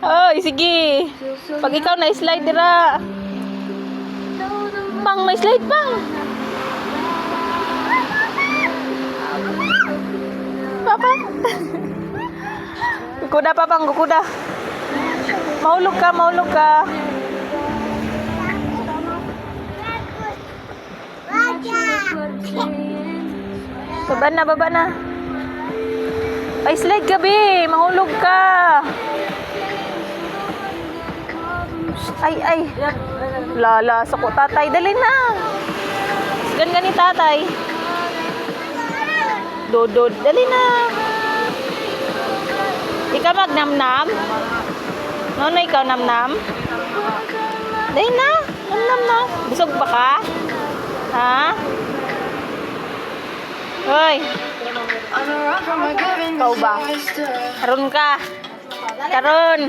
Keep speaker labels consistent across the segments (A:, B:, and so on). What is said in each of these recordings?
A: Oy, sige. Pag ikaw na-slide dira. Pang, may slide pang. Papa. Kukuda pa pang, kukuda. Mahulog ka, mahulog ka. Baba na, baba na. Ay, slide ka, be. Mahulog ka. Ay, ay. Lala, sako tatay. Dali na. Gan-gani tatay. Dodod. Dali na. Ikaw magnamnam? No, na ikaw namnam? Dali na. Namnam na. Busog pa ka? Ha? Hoy. Ikaw ba? Karon ka. Karon.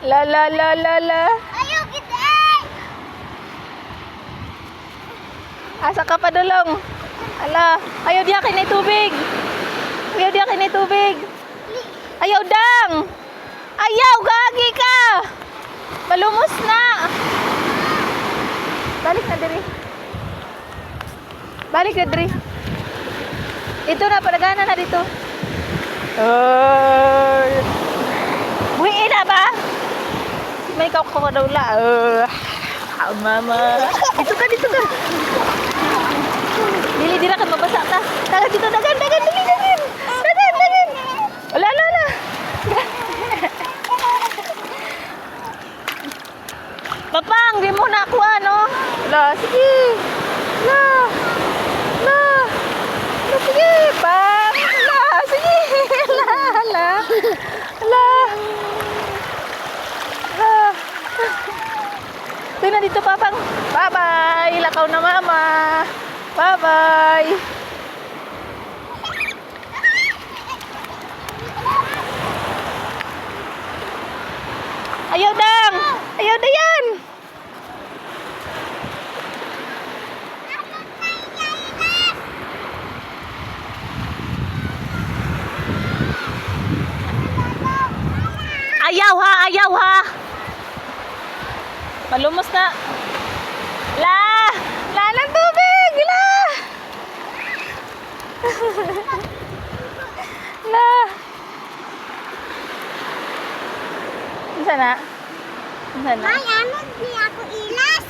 A: La la la la la.
B: Ayaw kita!
A: Asa ka pa dulong? Ala, ayaw diya kay tubig. Ayaw diya kay tubig. Ayaw dang. Ayaw gagi ka. Malumos na. Balik na diri. Balik na diri. Ito na padagana na dito. Buhiin na ba? May kakakadawla. Mama. Dito ka, dito ka. Dili-dila ka, mabasa ka. Dagan dito, dagan, dagan, dali, dagan. Dagan, dagan. Wala, wala, wala. Papang, di mo na ako, ano? Wala, sige. Wala. Wala. Wala, sige. Pang. Wala, sige. Wala, wala. Wala. Wala. Ito na dito, papang. Bye-bye. Lakaw na mama. Bye-bye. Ayaw dang. Ayaw na yan. Ayaw ha, ayaw ha. Malumos na. La! La ng tubig! La! La! Saan na? Saan na?
B: Ay, ano? Di ako ilas.